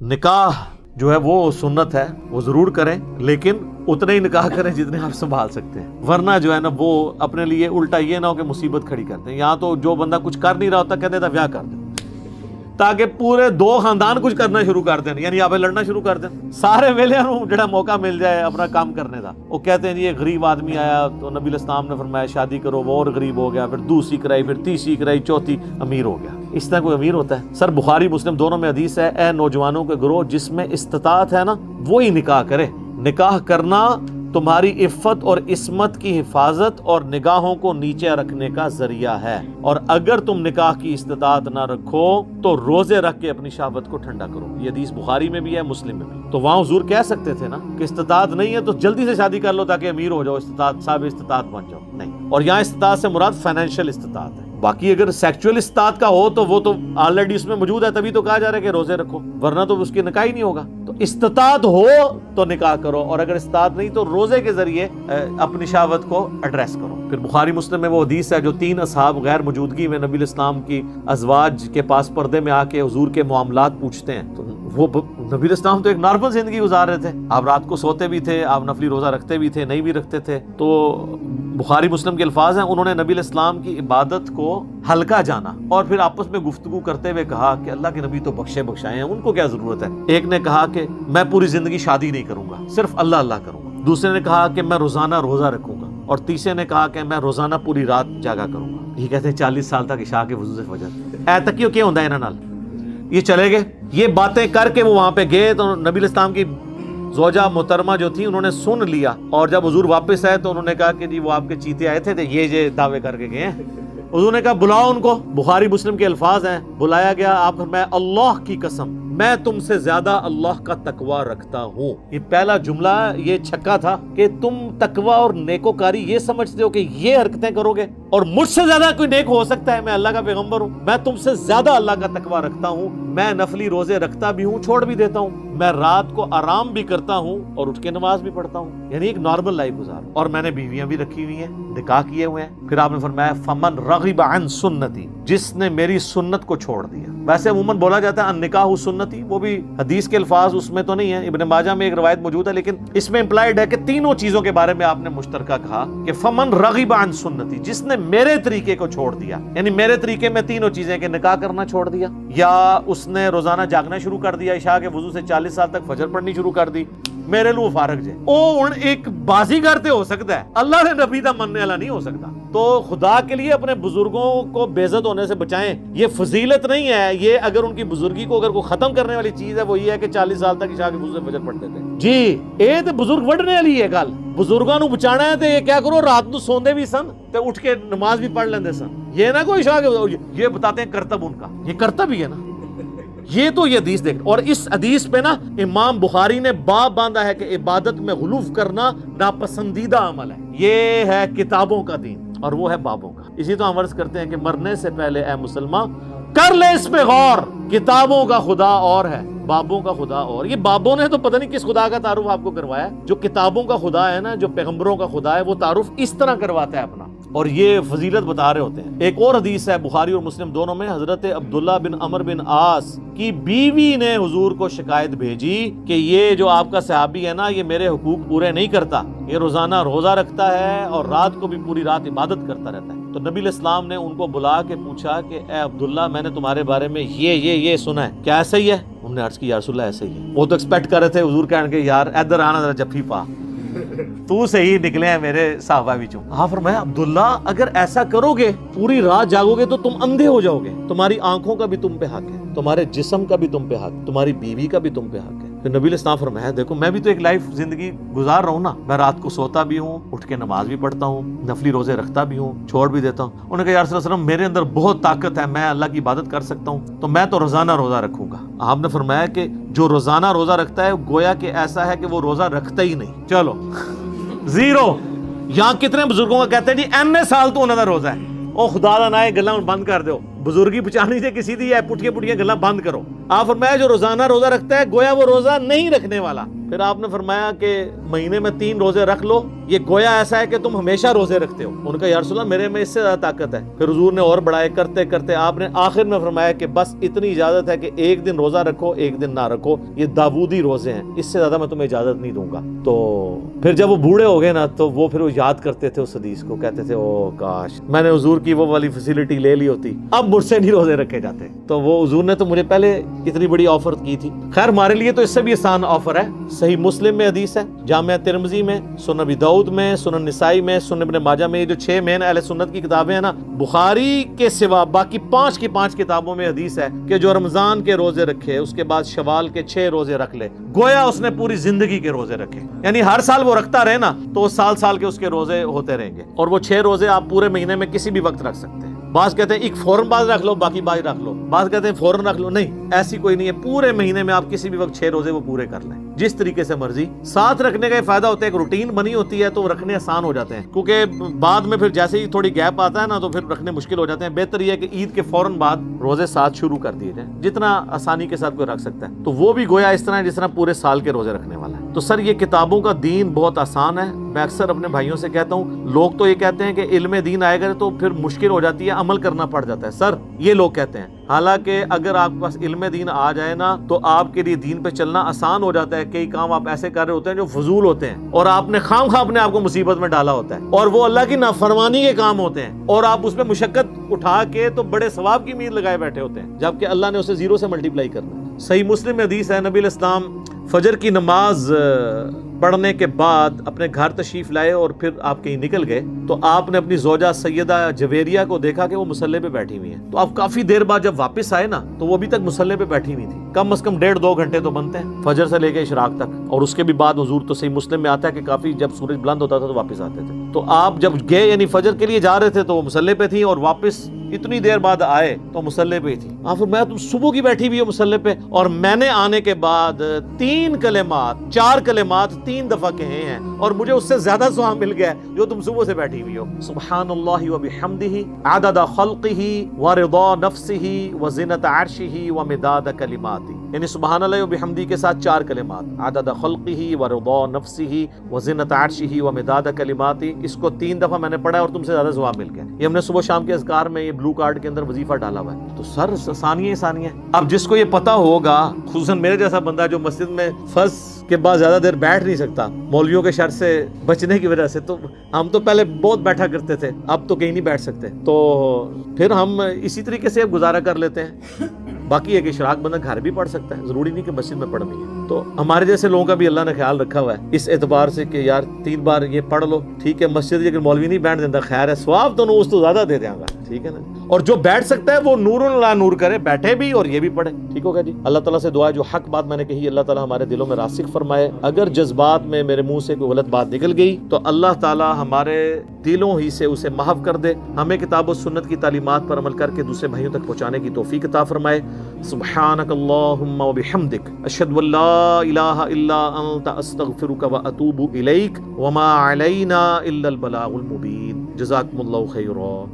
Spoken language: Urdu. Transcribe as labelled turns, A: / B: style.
A: نکاح جو ہے وہ سنت ہے، وہ ضرور کریں، لیکن اتنے ہی نکاح کریں جتنے آپ سنبھال سکتے ہیں، ورنہ جو ہے نا وہ اپنے لیے الٹا یہ نہ ہو کہ مصیبت کھڑی کرتے ہیں۔ یہاں تو جو بندہ کچھ کر نہیں رہا ہوتا کہتے تھا بیاہ کر دیں، تاکہ پورے دو خاندان کچھ کرنا شروع کر دیں، یعنی آپ لڑنا شروع کر دیں، سارے ویلے نوں جڑا موقع مل جائے اپنا کام کرنے دا۔ وہ کہتے ہیں جی ایک غریب آدمی آیا تو نبی علیہ السلام نے فرمایا شادی کرو، وہ اور غریب ہو گیا، پھر دوسری کرائی، پھر تیسری کرائی، چوتھی امیر ہو گیا۔ اس طرح کوئی امیر ہوتا ہے؟ سر بخاری مسلم دونوں میں حدیث ہے، اے نوجوانوں کے گروہ جس میں استطاعت ہے نا وہی نکاح کرے۔ نکاح کرنا تمہاری عفت اور عصمت کی حفاظت اور نگاہوں کو نیچے رکھنے کا ذریعہ ہے، اور اگر تم نکاح کی استطاعت نہ رکھو تو روزے رکھ کے اپنی شہوت کو ٹھنڈا کرو۔ یہ حدیث بخاری میں بھی ہے، مسلم میں بھی۔ تو وہاں حضور کہہ سکتے تھے نا کہ استطاعت نہیں ہے تو جلدی سے شادی کر لو تاکہ امیر ہو جاؤ، استطاعت صاحب استطاعت بن جاؤ، نہیں۔ اور یہاں استطاعت سے مراد فائنینشیل استطاعت ہے، باقی اگر سیکچوئل استطاعت کا ہو تو وہ تو آلریڈی اس میں موجود ہے، تبھی تو کہا جا رہا ہے کہ روزے رکھو، ورنہ تو اس کی نکاح ہی نہیں ہوگا۔ تو استطاعت ہو تو نکاح کرو، اور اگر استطاعت نہیں تو روزے کے ذریعے اپنی شہوت کو ایڈریس کرو۔ پھر بخاری مسلم میں وہ حدیث ہے جو 3 اصحاب غیر موجودگی میں نبی علیہ السلام کی ازواج کے پاس پردے میں آ کے حضور کے معاملات پوچھتے ہیں، تو وہ نبی علیہ السلام تو ایک نارمل زندگی گزار رہے تھے، آپ رات کو سوتے بھی تھے، آپ نفلی روزہ رکھتے بھی تھے، نہیں بھی رکھتے تھے۔ تو بخاری مسلم کے الفاظ ہیں، انہوں نے نبی علیہ السلام کی عبادت کو ہلکا جانا اور پھر آپس میں گفتگو کرتے ہوئے کہا کہ اللہ کے نبی تو بخشے بخشائے ہیں، ان کو کیا ضرورت ہے۔ ایک نے کہا کہ میں پوری زندگی شادی نہیں کروں گا، صرف اللہ اللہ کروں گا۔ دوسرے نے کہا کہ میں روزانہ روزہ رکھوں گا، اور تیسرے نے کہا کہ میں روزانہ پوری رات جاگا کروں گا۔ یہ کہتے ہیں 40 سال تک عشاء کے وضو سے فجر اے تکیو کیا ہوندا ہے انہاں نال۔ یہ چلے گئے، یہ باتیں کر کے وہ وہاں پہ گئے تو نبی علیہ السلام کی زوجہ محترمہ جو تھی انہوں نے سن لیا، اور جب حضور واپس آئے تو انہوں نے کہا کہ جی وہ آپ کے چیتے آئے تھے یہ دعوے کر کے گئے ہیں۔ حضور نے کہا بلاؤ ان کو۔ بخاری مسلم کے الفاظ ہیں، بلایا گیا، آپ فرمایا اللہ کی قسم میں تم سے زیادہ اللہ کا تقوی رکھتا ہوں۔ یہ پہلا جملہ یہ چھکا تھا کہ تم تقوی اور نیکوکاری یہ سمجھتے ہو کہ یہ حرکتیں کرو گے اور مجھ سے زیادہ کوئی نیک ہو سکتا ہے؟ میں اللہ کا پیغمبر ہوں، میں تم سے زیادہ اللہ کا تقوی رکھتا ہوں، میں نفلی روزے رکھتا بھی ہوں، چھوڑ بھی دیتا ہوں، میں رات کو آرام بھی کرتا ہوں اور اٹھ کے نماز بھی پڑھتا ہوں، یعنی ایک نارمل لائف گزار، اور میں نے بیویاں بھی رکھی ہوئی ہیں، نکاح کیے ہوئے ہیں۔ پھر آپ نے فرمایا فمن رغب عن سنتی، جس نے میری سنت کو چھوڑ دیا۔ ویسے عموماً بولا جاتا ہے النکاح سنتی، وہ بھی حدیث کے الفاظ اس میں تو نہیں ہے، ابن ماجہ میں ایک روایت موجود ہے، لیکن اس میں امپلائڈ ہے کہ تینوں چیزوں کے بارے میں آپ نے مشترکہ کہا کہ فمن رغب عن سنتی، جس نے میرے طریقے کو چھوڑ دیا، یعنی میرے طریقے میں تینوں چیزیں کہ نکاح کرنا چھوڑ دیا، یا اس نے روزانہ جاگنا شروع کر دیا، عشاء کے وضو سے 40 سال تک فجر پڑھنی شروع کر دی، میرے لو فارغ جے۔ او ہن ایک بازی کرتے ہو سکتا ہے، اللہ نے نبی دا مننے والا نہیں ہو سکتا۔ تو خدا کے لیے اپنے بزرگوں کو بے عزت ہونے سے بچائیں، یہ فضیلت نہیں ہے، یہ اگر ان کی بزرگی کو اگر کوئی ختم کرنے والی چیز ہے وہ یہ ہے کہ 40 سال تک عشاء کے وضو سے فجر پڑھتے تھے۔ جی اے تے بزرگ وڈنے والی ہے گل، بزرگاں نو بچانا ہے تے یہ کیا کرو رات نو سوندے بھی سن تے اٹھ کے نماز بھی پڑھ لیندے سن، یہ نہ کوئی عشاء کے، یہ بتاتے ہیں کرتب ان کا، یہ کرتب ہی ہے نا۔ یہ تو یہ حدیث دیکھ، اور اس حدیث پہ نا امام بخاری نے باب باندھا ہے کہ عبادت میں غلو کرنا ناپسندیدہ عمل ہے، یہ ہے کتابوں کا دین اور وہ ہے بابوں کا۔ اسی تو ہم عرض کرتے ہیں کہ مرنے سے پہلے اے مسلمان کر لے اس پہ غور، کتابوں کا خدا اور ہے، بابوں کا خدا اور۔ یہ بابوں نے تو پتہ نہیں کس خدا کا تعارف آپ کو کروایا ہے، جو کتابوں کا خدا ہے نا، جو پیغمبروں کا خدا ہے، وہ تعارف اس طرح کرواتا ہے اپنا، اور یہ فضیلت بتا رہے ہوتے ہیں۔ ایک اور حدیث ہے بخاری اور مسلم دونوں میں، حضرت عبداللہ بن عمر بن عاص کی بیوی نے حضور کو شکایت بھیجی کہ یہ جو آپ کا صحابی ہے نا یہ میرے حقوق پورے نہیں کرتا، یہ روزانہ روزہ رکھتا ہے اور رات کو بھی پوری رات عبادت کرتا رہتا ہے۔ تو نبی علیہ السلام نے ان کو بلا کے پوچھا کہ اے عبداللہ میں نے تمہارے بارے میں یہ سنا ہے، کیا ایسا ہی ہے؟ انہوں نے عرض کی یا رسول اللہ ایسا ہی ہے۔ وہ تو ایکسپیکٹ کر رہے تھے حضور کہنے کے یار ادھر آنا ذرا جفی پا، تو صحیح نکلے ہیں میرے صحابہ وچوں۔ ہاں فرمایا عبداللہ اگر ایسا کرو گے پوری رات جاگو گے تو تم اندھے ہو جاؤ گے، تمہاری آنکھوں کا بھی تم پہ حق ہے، تمہارے جسم کا بھی تم پہ حق، تمہاری بیوی کا بھی تم پہ حق ہے۔ پھر نبی علیہ السلام فرمایا دیکھو میں بھی تو ایک لائف زندگی گزار رہا ہوں نا، میں رات کو سوتا بھی ہوں، اٹھ کے نماز بھی پڑھتا ہوں، نفلی روزے رکھتا بھی ہوں، چھوڑ بھی دیتا ہوں۔ انہوں نے کہا یا رسول اللہ صلی اللہ علیہ وسلم میرے اندر بہت طاقت ہے، میں اللہ کی عبادت کر سکتا ہوں، تو میں تو روزانہ روزہ رکھوں گا۔ آپ نے فرمایا کہ جو روزانہ روزہ رکھتا ہے گویا کہ ایسا ہے کہ وہ روزہ رکھتا ہی نہیں۔ چلو زیرو۔ یہاں کتنے بزرگوں کا کہتے ہیں جی اینے سال تو انہوں کا روزہ ہے، او خدا دا نائے گلاں بند کر دو، بزرگی بچانی سے کسی دی ہے، پٹھیاں پٹھیاں گلاں بند کرو۔ آپ فرمایا جو روزانہ روزہ رکھتا ہے گویا وہ روزہ نہیں رکھنے والا۔ پھر آپ نے فرمایا کہ مہینے میں 3 روزے رکھ لو یہ گویا ایسا ہے کہ تم ہمیشہ روزے رکھتے ہو. ان کا یا رسول اللہ میرے میں اس سے زیادہ طاقت ہے. پھر حضور نے اور بڑھائے کرتے کرتے آپ نے آخر میں فرمایا کہ بس اتنی اجازت ہے کہ ایک دن روزہ رکھو ایک دن نہ رکھو, یہ داودی روزے ہیں, اس سے زیادہ میں تمہیں اجازت نہیں دوں گا. تو پھر جب وہ بوڑھے ہو گئے نا تو وہ پھر وہ یاد کرتے تھے اس حدیث کو, کہتے تھے او کاش میں نے حضور کی وہ والی فیسلٹی لے لی ہوتی, اب مجھ سے نہیں روزے رکھے جاتے. تو وہ حضور نے تو مجھے پہلے اتنی بڑی آفر کی تھی. خیر ہمارے لیے تو اس سے بھی آسان آفر ہے. صحیح مسلم میں حدیث ہے, جامعہ ترمذی میں, سنن ابی داؤد میں, سنن نسائی میں, سنن ابن ماجہ میں, یہ جو 6 مین اہل سنت کی کتابیں ہیں نا, بخاری کے سوا باقی 5 کی 5 کتابوں میں حدیث ہے کہ جو رمضان کے روزے رکھے اس کے بعد شوال کے 6 روزے رکھ لے, گویا اس نے پوری زندگی کے روزے رکھے. یعنی ہر سال وہ رکھتا رہے نا تو سال سال کے اس کے روزے ہوتے رہیں گے, اور وہ 6 روزے آپ پورے مہینے میں کسی بھی وقت رکھ سکتے ہیں. بعض کہتے ہیں ایک فوراً بعد رکھ لو باقی بعد رکھ لو, بعض کہتے ہیں فوراً رکھ لو. نہیں, ایسی کوئی نہیں ہے, پورے مہینے میں آپ کسی بھی وقت 6 روزے وہ پورے کر لیں جس طریقے سے مرضی. ساتھ رکھنے کا یہ فائدہ ہوتا ہے, ایک روٹین بنی ہوتی ہے تو رکھنے آسان ہو جاتے ہیں, کیونکہ بعد میں پھر جیسے ہی تھوڑی گیپ آتا ہے نا تو پھر رکھنے مشکل ہو جاتے ہیں. بہتر یہ ہے کہ عید کے فوراً بعد روزے ساتھ شروع کر دیے جائیں, جتنا آسانی کے ساتھ کوئی رکھ سکتا ہے. تو وہ بھی گویا اس طرح ہے جس طرح پورے سال کے روزے رکھنے والا ہے. تو سر یہ کتابوں کا دین بہت آسان ہے. میں اکثر اپنے بھائیوں سے کہتا ہوں, لوگ تو یہ کہتے ہیں کہ علم دین آئے گا تو پھر مشکل ہو جاتی ہے, عمل کرنا پڑ جاتا ہے. سر یہ لوگ کہتے ہیں, حالانکہ اگر آپ کے پاس علم دین آ جائے نا تو آپ کے لیے دین پہ چلنا آسان ہو جاتا ہے. کئی کام آپ ایسے کر رہے ہوتے ہیں جو فضول ہوتے ہیں اور آپ نے خام خواہ اپنے آپ کو مصیبت میں ڈالا ہوتا ہے, اور وہ اللہ کی نافرمانی کے کام ہوتے ہیں, اور آپ اس میں مشقت اٹھا کے تو بڑے ثواب کی امید لگائے بیٹھے ہوتے ہیں, جبکہ اللہ نے اسے 0 سے ملٹیپلائی کرنا ہے. صحیح مسلم میں حدیث ہے, نبی الاسلام فجر کی نماز پڑھنے کے بعد اپنے گھر تشریف لائے اور پھر آپ کہیں نکل گئے تو آپ نے اپنی زوجہ سیدہ جویریہ کو دیکھا کہ وہ مصلی پہ بیٹھی ہوئی ہیں. تو آپ کافی دیر بعد جب واپس آئے نا تو وہ ابھی تک مصلی پہ بیٹھی ہوئی تھی. کم از کم 1.5-2 گھنٹے تو بنتے ہیں فجر سے لے کے اشراق تک, اور اس کے بھی بعد حضور تو صحیح مسلم میں آتا ہے کہ کافی جب سورج بلند ہوتا تھا تو واپس آتے تھے. تو آپ جب گئے یعنی فجر کے لیے جا رہے تھے تو وہ مصلی پہ تھی, اور واپس اتنی دیر بعد آئے تو مصلی پہ ہی تھی. آپ میں تم صبح کی بیٹھی ہوئی ہو مصلی پہ, اور میں نے آنے کے بعد 3 کلمات 4 کلمات 3 دفعہ کہے ہیں, اور مجھے اس سے زیادہ ثواب مل گیا جو تم صبح سے بیٹھی ہوئی ہو. سبحان اللہ و بحمدہ عدد خلقہ ورضا نفسہ وزنۃ عرشہ ومداد کلماتہ. یعنی سبحان اللہ و بحمدہ کے ساتھ 4 کلمات, عدد خلقہ ورضا نفسہ وزنۃ عرشہ ومداد کلماتہ. اس کو 3 دفعہ میں نے پڑھا اور تم سے زیادہ ثواب مل گیا. یہ ہم نے صبح شام کے اذکار میں یہ بلو کارڈ کے اندر وظیفہ ڈالا ہوا ہے. تو سر ثانیہ. اب جس کو یہ پتا ہوگا, خصوصاً میرے جیسا بندہ جو مسجد میں فرض کے بعد زیادہ دیر بیٹھ نہیں سکتا مولویوں کے شر سے بچنے کی وجہ سے, تو ہم تو پہلے بہت بیٹھا کرتے تھے, اب تو کہیں نہیں بیٹھ سکتے, تو پھر ہم اسی طریقے سے گزارا کر لیتے ہیں. باقی ہے کہ اشراق بندہ گھر بھی پڑھ سکتا ہے, ضروری نہیں کہ مسجد میں پڑھنی ہے. تو ہمارے جیسے لوگوں کا بھی اللہ نے خیال رکھا ہوا ہے اس اعتبار سے کہ یار 3 بار یہ پڑھ لو, ٹھیک ہے. مسجد اگر مولوی نہیں بیٹھ دیتا خیر ہے, ثواب تو اس تو زیادہ دے دیں گا, ٹھیک ہے نا. اور جو بیٹھ سکتا ہے وہ نور اللہ نور کرے, بیٹھے بھی اور یہ بھی پڑھے, ٹھیک ہوگا جی. اللہ تعالیٰ سے دعا ہے جو حق بات میں نے کہی اللہ تعالیٰ ہمارے دلوں میں راسخ فرمائے. اگر جذبات میں میرے منہ سے کوئی غلط بات نکل گئی تو اللہ تعالیٰ ہمارے دلوں ہی سے اسے محو کر دے, ہمیں کتاب و سنت کی تعلیمات پر عمل کر کے دوسرے بھائیوں تک پہنچانے کی توفیق عطا فرمائے. سبحانک اللہم و بحمدک اشہد ان لا الہ الا انت استغفرک و اتوب الیک وما علینا الا البلاغ المبین. جزاکم اللہ خیرا.